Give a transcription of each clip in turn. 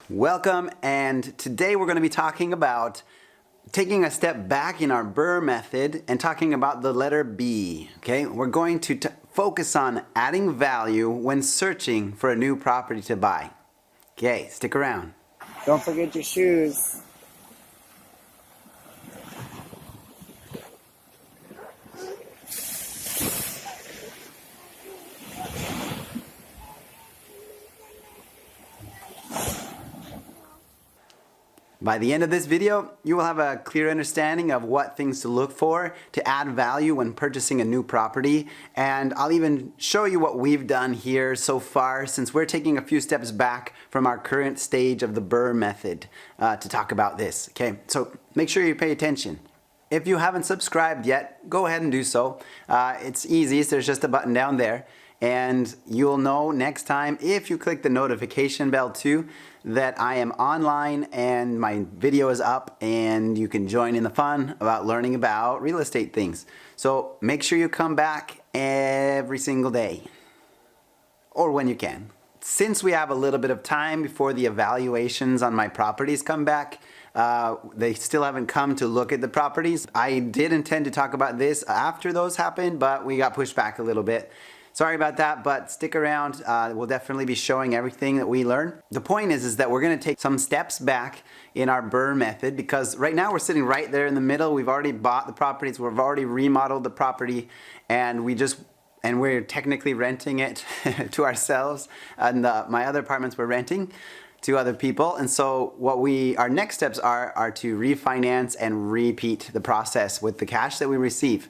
Welcome, and today we're going to be talking about taking a step back in our BRRRR method and talking about the letter B. Okay, we're going to focus on adding value when searching for a new property to buy. Okay, stick around. Don't forget your shoes. By the end of this video, you will have a clear understanding of what things to look for to add value when purchasing a new property. And I'll even show you what we've done here so far, since we're taking a few steps back from our current stage of the BRRRR method to talk about this. Okay, so make sure you pay attention. If you haven't subscribed yet, go ahead and do so. It's easy, so there's just a button down there. And you'll know next time, if you click the notification bell too, that I am online and my video is up and you can join in the fun about learning about real estate things. So make sure you come back every single day, or when you can. Since we have a little bit of time before the evaluations on my properties come back, they still haven't come to look at the properties. I did intend to talk about this after those happened, but we got pushed back a little bit. Sorry about that, but stick around. We'll definitely be showing everything that we learn. The point is that we're going to take some steps back in our BRRRR method, because right now we're sitting right there in the middle. We've already bought the properties, we've already remodeled the property, and we're technically renting it to ourselves. And my other apartments we're renting to other people. And so our next steps are to refinance and repeat the process with the cash that we receive.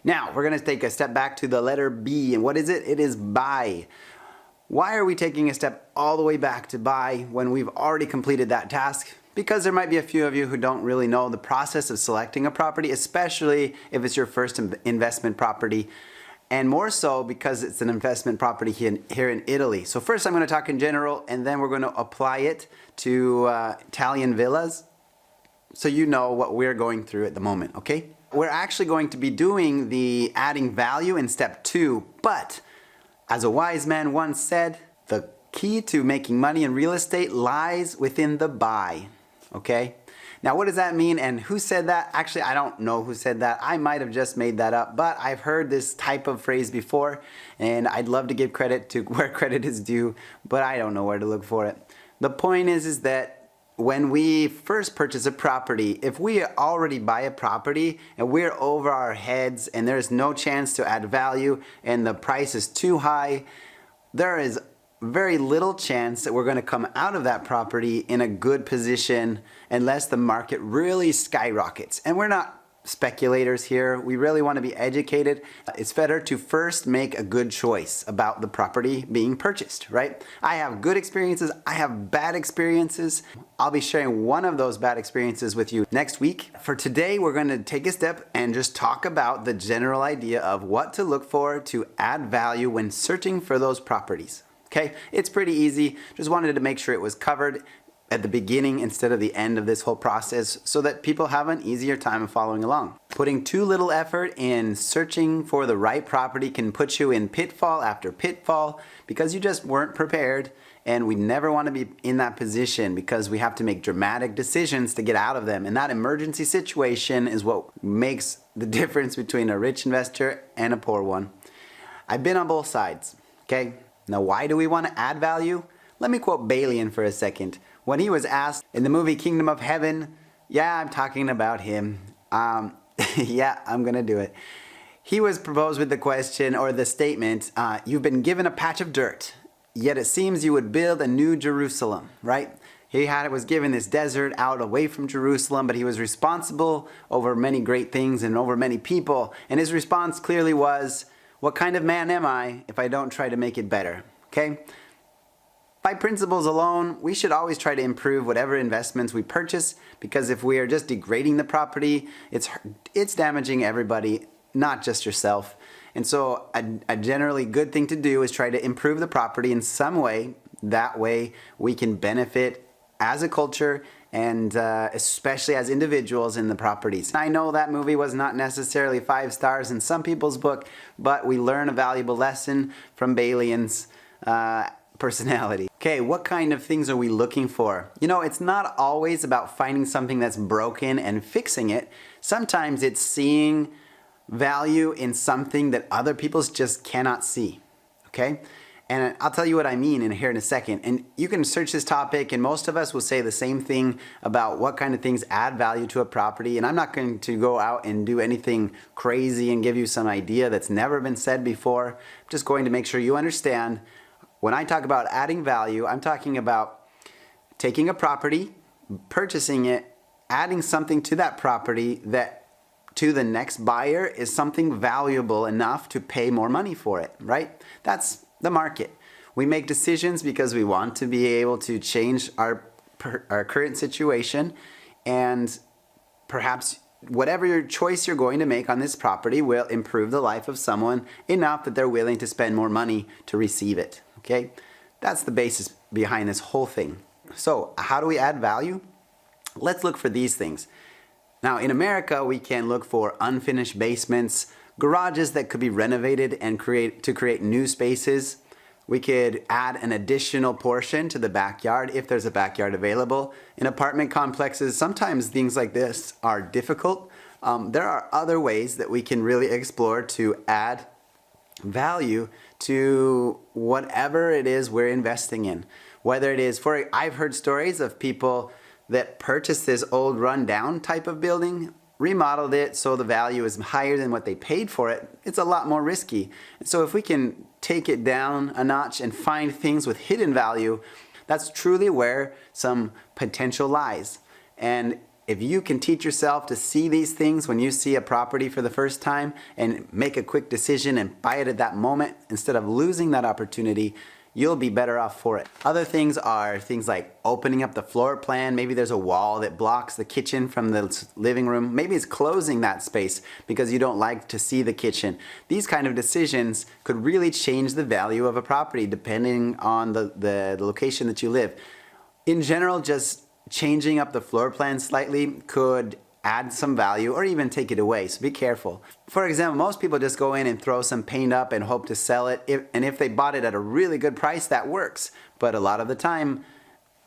Now, we're going to take a step back to the letter B, and what is it? It is buy. Why are we taking a step all the way back to buy when we've already completed that task? Because there might be a few of you who don't really know the process of selecting a property, especially if it's your first investment property, and more so because it's an investment property here in Italy. So first I'm going to talk in general, and then we're going to apply it to Italian villas, so you know what we're going through at the moment, okay? We're actually going to be doing the adding value in step 2, but as a wise man once said, the key to making money in real estate lies within the buy, okay? Now what does that mean, and who said that? Actually, I don't know who said that. I might have just made that up, but I've heard this type of phrase before, and I'd love to give credit to where credit is due, but I don't know where to look for it. The point is that when we first purchase a property, if we already buy a property and we're over our heads and there's no chance to add value and the price is too high, there is very little chance that we're going to come out of that property in a good position unless the market really skyrockets. And we're not speculators here. We really want to be educated. It's better to first make a good choice about the property being purchased, right? I have good experiences, I have bad experiences. I'll be sharing one of those bad experiences with you next week. For today, we're going to take a step and just talk about the general idea of what to look for to add value when searching for those properties. Okay, it's pretty easy. Just wanted to make sure it was covered at the beginning instead of the end of this whole process, so that people have an easier time of following along. Putting too little effort in searching for the right property can put you in pitfall after pitfall because you just weren't prepared, and we never want to be in that position because we have to make dramatic decisions to get out of them, and that emergency situation is what makes the difference between a rich investor and a poor one. I've been on both sides, okay? Now why do we want to add value? Let me quote Balian for a second. When he was asked in the movie Kingdom of Heaven, yeah, I'm talking about him. Yeah, I'm gonna do it. He was proposed with the question or the statement, you've been given a patch of dirt, yet it seems you would build a new Jerusalem, right? He was given this desert out away from Jerusalem, but he was responsible over many great things and over many people. And his response clearly was, what kind of man am I if I don't try to make it better, okay? By principles alone, we should always try to improve whatever investments we purchase, because if we are just degrading the property, it's damaging everybody, not just yourself. And so a generally good thing to do is try to improve the property in some way. That way we can benefit as a culture and especially as individuals in the properties. I know that movie was not necessarily 5 stars in some people's book, but we learn a valuable lesson from Balian's personality. Okay, what kind of things are we looking for? You know, it's not always about finding something that's broken and fixing it. Sometimes it's seeing value in something that other people just cannot see, okay? And I'll tell you what I mean here in a second. And you can search this topic, and most of us will say the same thing about what kind of things add value to a property. And I'm not going to go out and do anything crazy and give you some idea that's never been said before. I'm just going to make sure you understand. When I talk about adding value, I'm talking about taking a property, purchasing it, adding something to that property that to the next buyer is something valuable enough to pay more money for it, right? That's the market. We make decisions because we want to be able to change our current situation, and perhaps whatever your choice you're going to make on this property will improve the life of someone enough that they're willing to spend more money to receive it. Okay, that's the basis behind this whole thing. So how do we add value? Let's look for these things. Now in America, we can look for unfinished basements, garages that could be renovated and create new spaces. We could add an additional portion to the backyard if there's a backyard available. In apartment complexes, sometimes things like this are difficult. There are other ways that we can really explore to add value to whatever it is we're investing in. Whether it is I've heard stories of people that purchased this old rundown type of building, remodeled it so the value is higher than what they paid for it. It's a lot more risky. And so if we can take it down a notch and find things with hidden value, that's truly where some potential lies. And if you can teach yourself to see these things when you see a property for the first time and make a quick decision and buy it at that moment instead of losing that opportunity, you'll be better off for it. Other things are things like opening up the floor plan. Maybe there's a wall that blocks the kitchen from the living room. Maybe it's closing that space because you don't like to see the kitchen. These kind of decisions could really change the value of a property depending on the location that you live. In general, just changing up the floor plan slightly could add some value or even take it away, so be careful. For example, most people just go in and throw some paint up and hope to sell it, and if they bought it at a really good price, that works. But a lot of the time,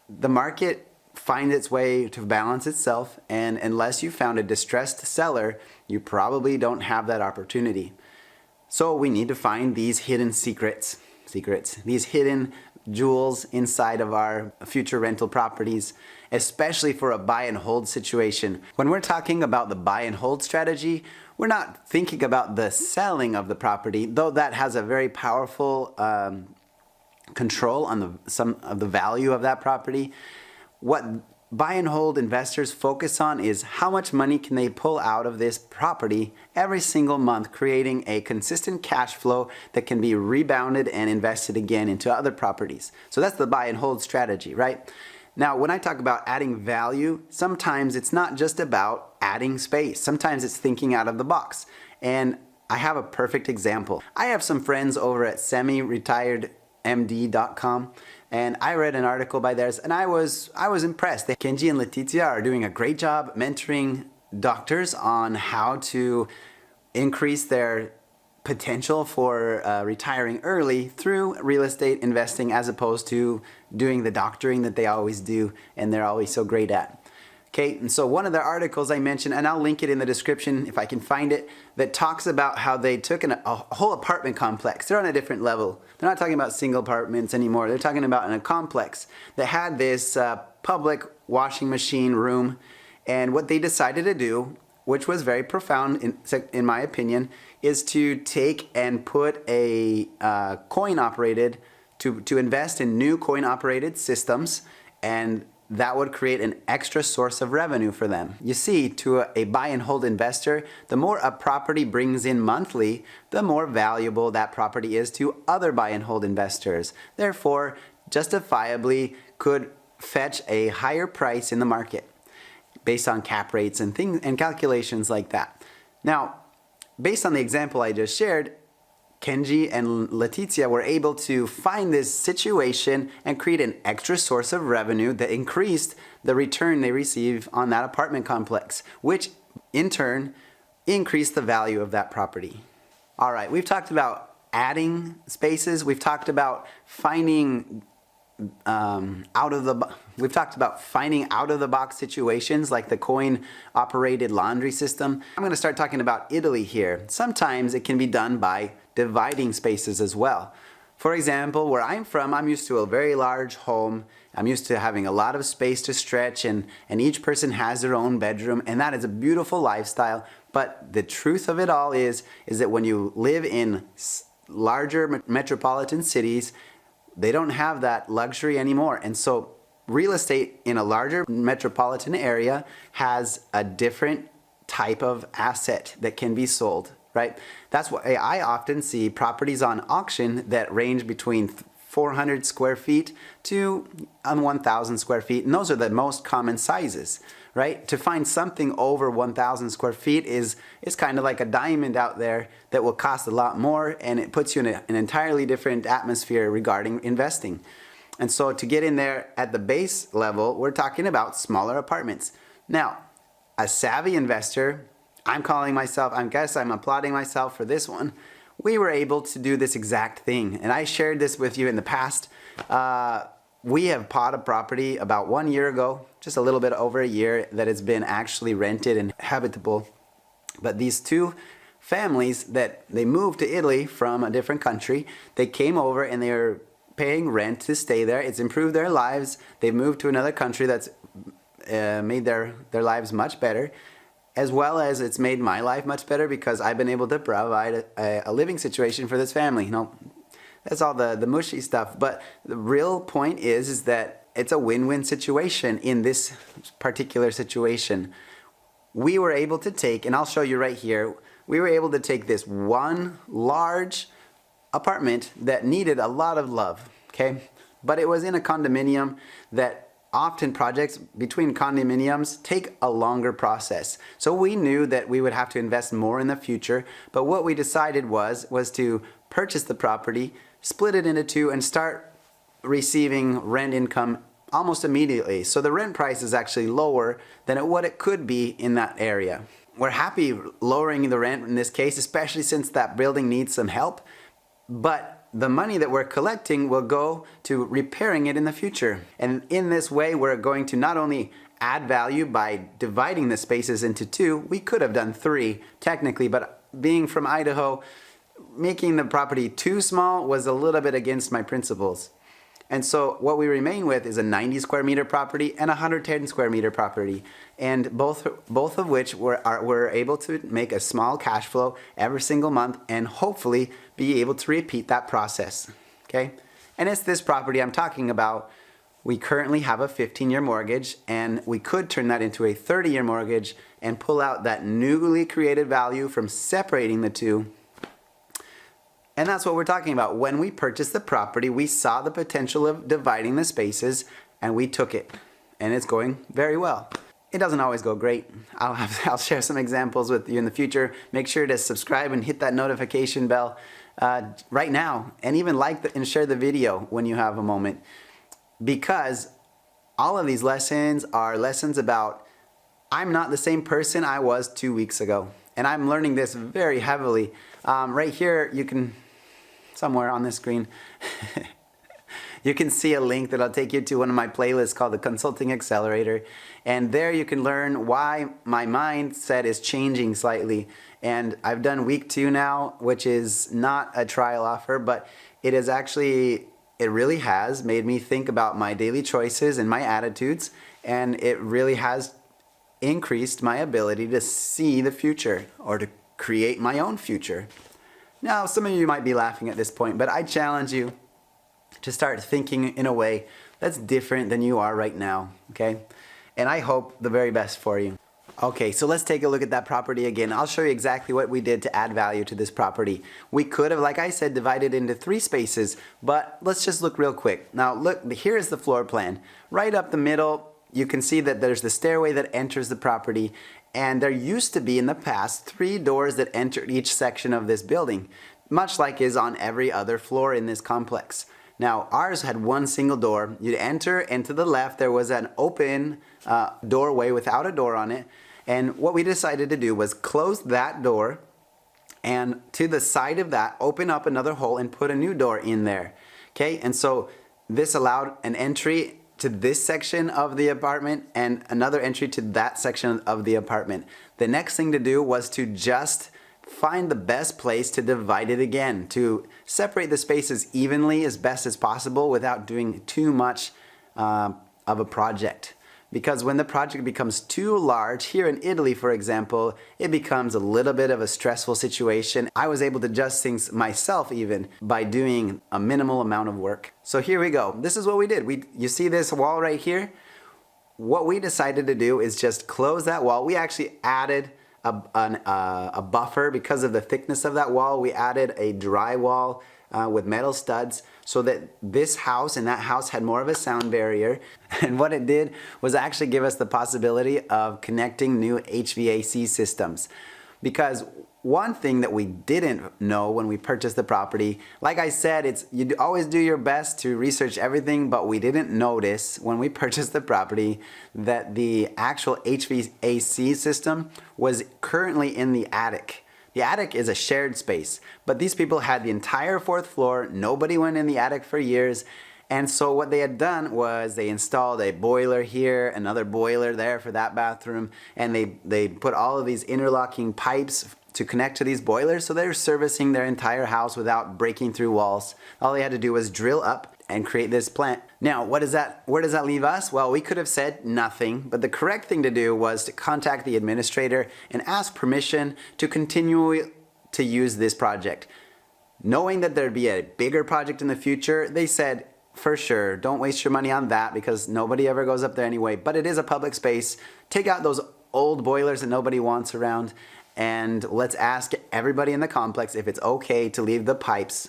the market finds its way to balance itself, and unless you found a distressed seller, you probably don't have that opportunity. So we need to find these hidden secrets, these hidden jewels inside of our future rental properties, especially for a buy and hold situation. When we're talking about the buy and hold strategy, we're not thinking about the selling of the property, though that has a very powerful control on some of the value of that property. What buy and hold investors focus on is how much money can they pull out of this property every single month, creating a consistent cash flow that can be rebounded and invested again into other properties. So that's the buy and hold strategy, right? Now, when I talk about adding value, sometimes it's not just about adding space. Sometimes it's thinking out of the box. And I have a perfect example. I have some friends over at semi-retiredmd.com, and I read an article by theirs, and I was impressed. Kenji and Letizia are doing a great job mentoring doctors on how to increase their potential for retiring early through real estate investing, as opposed to doing the doctoring that they always do and they're always so great at. Okay, and so one of their articles I mentioned, and I'll link it in the description if I can find it, that talks about how they took a whole apartment complex. They're on a different level. They're not talking about single apartments anymore. They're talking about in a complex that had this public washing machine room. And what they decided to do, which was very profound in my opinion, is to take and put a coin-operated, to invest in new coin-operated systems, and that would create an extra source of revenue for them. You see, to a buy and hold investor, the more a property brings in monthly, the more valuable that property is to other buy and hold investors. Therefore, justifiably could fetch a higher price in the market based on cap rates and things and calculations like that. Now, based on the example I just shared, Kenji and Letizia were able to find this situation and create an extra source of revenue that increased the return they receive on that apartment complex, which in turn increased the value of that property. All right, we've talked about adding spaces. We've talked about finding we've talked about finding out of the box situations like the coin operated laundry system. I'm going to start talking about Italy here. Sometimes it can be done by dividing spaces as well. For example, where I'm from, I'm used to a very large home. I'm used to having a lot of space to stretch, and each person has their own bedroom, and that is a beautiful lifestyle. But the truth of it all is that when you live in larger metropolitan cities, they don't have that luxury anymore. And so real estate in a larger metropolitan area has a different type of asset that can be sold, right? That's why I often see properties on auction that range between 400 square feet to 1,000 square feet. And those are the most common sizes, right? To find something over 1,000 square feet is kind of like a diamond out there that will cost a lot more, and it puts you in an entirely different atmosphere regarding investing. And so to get in there at the base level, we're talking about smaller apartments. Now, a savvy investor, I'm applauding myself for this one. We were able to do this exact thing, and I shared this with you in the past. We have bought a property about 1 year ago, just a little bit over a year, that has been actually rented and habitable. But these two families that they moved to Italy from a different country, they came over and they are paying rent to stay there. It's improved their lives. They've moved to another country that's made their lives much better, as well as it's made my life much better because I've been able to provide a living situation for this family. You know, that's all the mushy stuff. But the real point is that it's a win-win situation in this particular situation. We were able to take, and I'll show you right here, we were able to take this one large apartment that needed a lot of love, okay? But it was in a condominium that often projects between condominiums take a longer process. So we knew that we would have to invest more in the future, but what we decided was to purchase the property, split it into two, and start receiving rent income almost immediately. So the rent price is actually lower than what it could be in that area. We're happy lowering the rent in this case, especially since that building needs some help, but the money that we're collecting will go to repairing it in the future. And in this way, we're going to not only add value by dividing the spaces into two, we could have done three technically, but being from Idaho, making the property too small was a little bit against my principles. And so what we remain with is a 90 square meter property and a 110 square meter property. And both of which we're able to make a small cash flow every single month and hopefully be able to repeat that process, okay? And it's this property I'm talking about. We currently have a 15-year mortgage, and we could turn that into a 30-year mortgage and pull out that newly created value from separating the two. And that's what we're talking about. When we purchased the property, we saw the potential of dividing the spaces, and we took it. And it's going very well. It doesn't always go great. I'll share some examples with you in the future. Make sure to subscribe and hit that notification bell right now, and even like and share the video when you have a moment, because all of these lessons are lessons about I'm not the same person I was 2 weeks ago, and I'm learning this very heavily. Right here, you can, somewhere on this screen, you can see a link that'll take you to one of my playlists called the Consulting Accelerator. And there you can learn why my mindset is changing slightly. And I've done week 2 now, which is not a trial offer, but it is actually, it really has made me think about my daily choices and my attitudes. And it really has increased my ability to see the future or to create my own future. Now, some of you might be laughing at this point, but I challenge you to start thinking in a way that's different than you are right now, okay? And I hope the very best for you. Okay, so let's take a look at that property again. I'll show you exactly what we did to add value to this property. We could have, like I said, divided into 3 spaces, but let's just look real quick. Now look, here's the floor plan. Right up the middle, you can see that there's the stairway that enters the property, and there used to be in the past 3 doors that entered each section of this building, much like is on every other floor in this complex. Now ours had one single door. You'd enter, and to the left there was an open doorway without a door on it. And what we decided to do was close that door, and to the side of that open up another hole and put a new door in there. Okay, and so This allowed an entry to this section of the apartment and another entry to that section of the apartment. The next thing to do was to just find the best place to divide it again, to separate the spaces evenly as best as possible without doing too much of a project. Because when the project becomes too large, here in Italy for example, it becomes a little bit of a stressful situation. I was able to adjust things myself even by doing a minimal amount of work. So here we go. This is what we did. You see this wall right here? What we decided to do is just close that wall. We actually added a buffer because of the thickness of that wall. We added a drywall with metal studs so that this house and that house had more of a sound barrier. And what it did was actually give us the possibility of connecting new HVAC systems. Because one thing that we didn't know when we purchased the property, like I said, you always do your best to research everything, but we didn't notice when we purchased the property that the actual HVAC system was currently in the attic. The attic is a shared space, but these people had the entire 4th floor. Nobody went in the attic for years. And so what they had done was they installed a boiler here, another boiler there for that bathroom, and they put all of these interlocking pipes to connect to these boilers, so they're servicing their entire house without breaking through walls. All they had to do was drill up and create this plant. Now, where does that leave us? Well, we could have said nothing, but the correct thing to do was to contact the administrator and ask permission to continue to use this project. Knowing that there'd be a bigger project in the future, they said, for sure, don't waste your money on that because nobody ever goes up there anyway, but it is a public space. Take out those old boilers that nobody wants around, and let's ask everybody in the complex if it's okay to leave the pipes.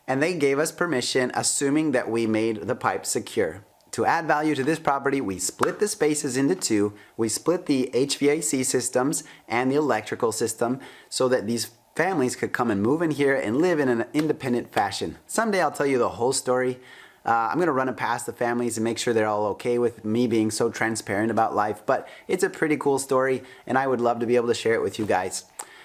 And they gave us permission, assuming that we made the pipes secure. To add value to this property, we split the spaces into two. We split the HVAC systems and the electrical system so that these families could come and move in here and live in an independent fashion. Someday I'll tell you the whole story. I'm going to run it past the families and make sure they're all okay with me being so transparent about life, but it's a pretty cool story and I would love to be able to share it with you guys.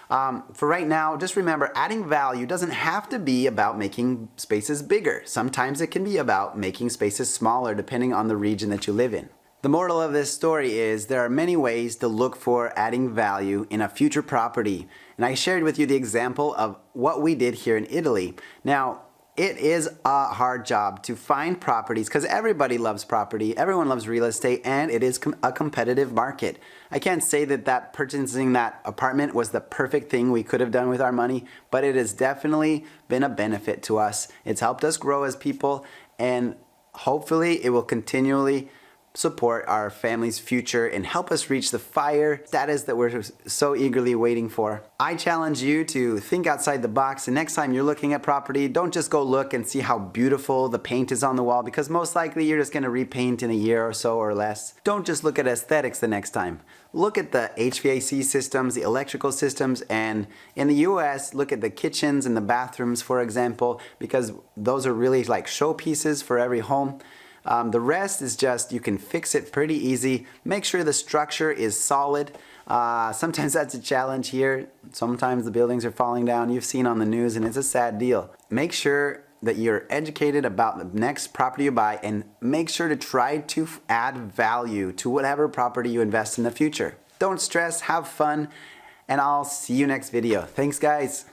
For right now, just remember, adding value doesn't have to be about making spaces bigger. Sometimes it can be about making spaces smaller depending on the region that you live in. The moral of this story is there are many ways to look for adding value in a future property. And I shared with you the example of what we did here in Italy. Now, it is a hard job to find properties because everybody loves property, everyone loves real estate, and it is a competitive market. I can't say that purchasing that apartment was the perfect thing we could have done with our money, but it has definitely been a benefit to us. It's helped us grow as people, and hopefully it will continually support our family's future and help us reach the FIRE status that we're so eagerly waiting for. I challenge you to think outside the box, and next time you're looking at property, don't just go look and see how beautiful the paint is on the wall, because most likely you're just going to repaint in a year or so or less. Don't just look at aesthetics the next time. Look at the HVAC systems, the electrical systems, and in the US, look at the kitchens and the bathrooms, for example, because those are really like showpieces for every home. The rest is just, you can fix it pretty easy. Make sure the structure is solid. Sometimes that's a challenge here. Sometimes the buildings are falling down. You've seen on the news and it's a sad deal. Make sure that you're educated about the next property you buy, and make sure to try to add value to whatever property you invest in the future. Don't stress, have fun, and I'll see you next video. Thanks guys.